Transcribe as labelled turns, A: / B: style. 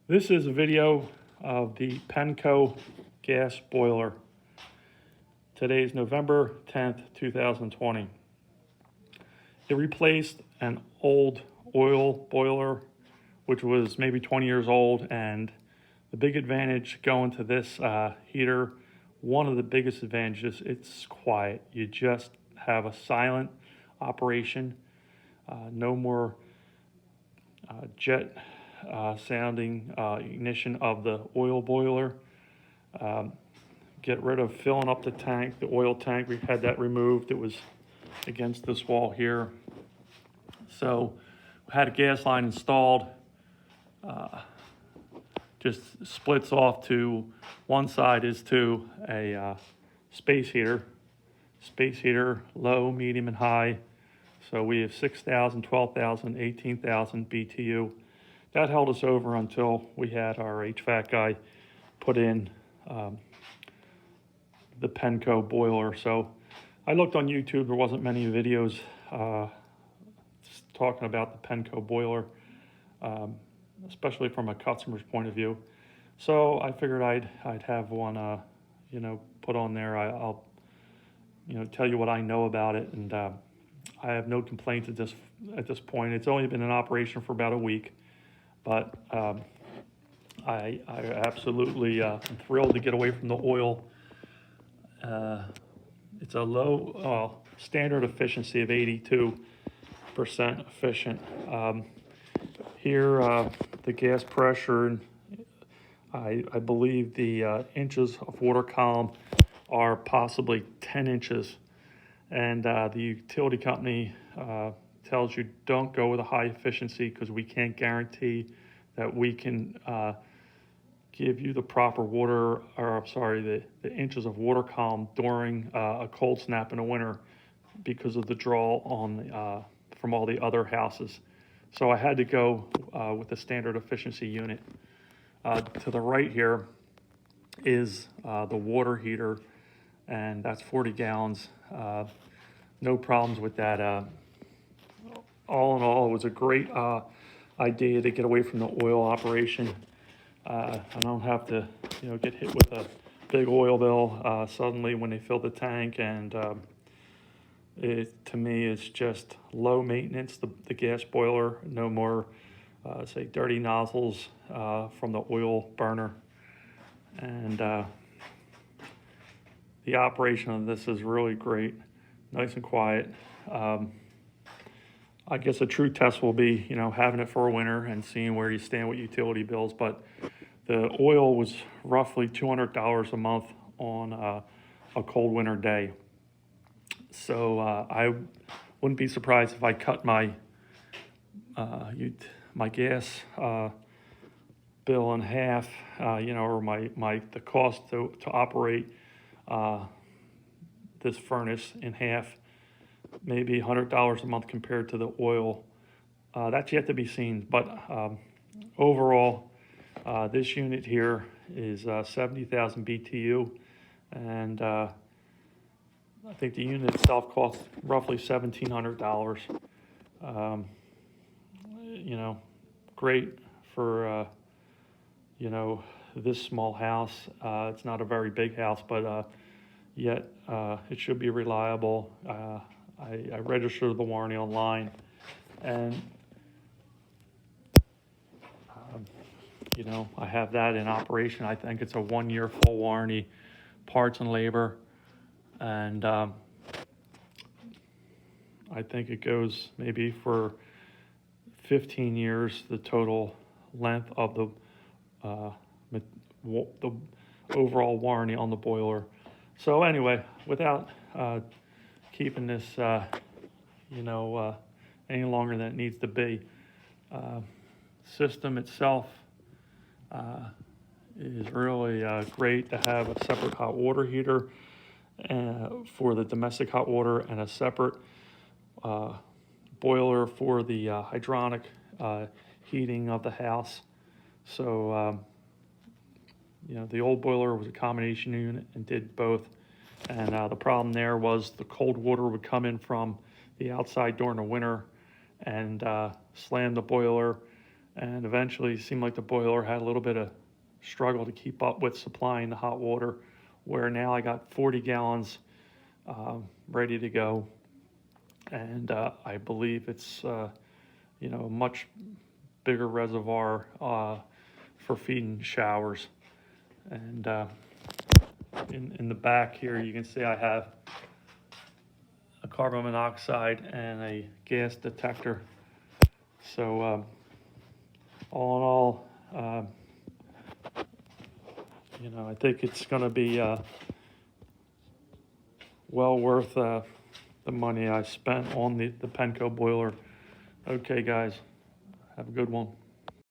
A: This is a video of the Pennco gas boiler. Today is November 10th, 2020. It replaced an old oil boiler, which was maybe 20 years old, and the big advantage going to this heater, one of the biggest advantages, it's quiet. You just have a silent operation, no more jet sounding ignition of the oil boiler. Get rid of filling up the tank, the oil tank. We've had that removed. It was against this wall here. So we had a gas line installed. Just splits off to one side is to a space heater, low, medium, and high. So we have 6,000, 12,000, 18,000 BTU. That held us over until we had our HVAC guy put in the Pennco boiler. So I looked on YouTube. There wasn't many videos talking about the Pennco boiler, especially from a customer's point of view. So I figured I'd have one, put on there. I'll tell you what I know about it, and I have no complaints at this point. It's only been in operation for about a week. But I absolutely am thrilled to get away from the oil. It's a low standard efficiency of 82% efficient. Here, the gas pressure, I believe the inches of water column are possibly 10 inches. And the utility company tells you don't go with a high efficiency because we can't guarantee that we can give you the proper the inches of water column during a cold snap in the winter because of the draw on from all the other houses. So I had to go with the standard efficiency unit. To the right here is the water heater, and that's 40 gallons. No problems with that. All in all, it was a great idea to get away from the oil operation. I don't have to, get hit with a big oil bill suddenly when they fill the tank, and to me, it's just low maintenance. The gas boiler, no more, dirty nozzles from the oil burner, and the operation of this is really great, nice and quiet. I guess a true test will be, having it for a winter and seeing where you stand with utility bills. But the oil was roughly $200 a month on a cold winter day. So I wouldn't be surprised if I cut my gas bill in half, or the cost to operate this furnace in half. Maybe $100 a month compared to the oil. That's yet to be seen. But overall, this unit here is 70,000 BTU, and I think the unit itself costs roughly $1,700. Great for this small house. It's not a very big house, but yet it should be reliable. I registered the warranty online, and I have that in operation. I think it's a 1-year full warranty, parts and labor, and I think it goes maybe for 15 years, the total length of the overall warranty on the boiler. So anyway, without keeping this, any longer than it needs to be. System itself is really great to have a separate hot water heater for the domestic hot water, and a separate boiler for the hydronic heating of the house. So, the old boiler was a combination unit and did both. And the problem there was the cold water would come in from the outside during the winter and slam the boiler and eventually it seemed like the boiler had a little bit of struggle to keep up with supplying the hot water, where now I got 40 gallons ready to go, and I believe it's a much bigger reservoir for feeding showers. And in the back here, you can see I have a carbon monoxide and a gas detector. So all in all, I think it's going to be well worth the money I spent on the Pennco boiler. Okay, guys, have a good one.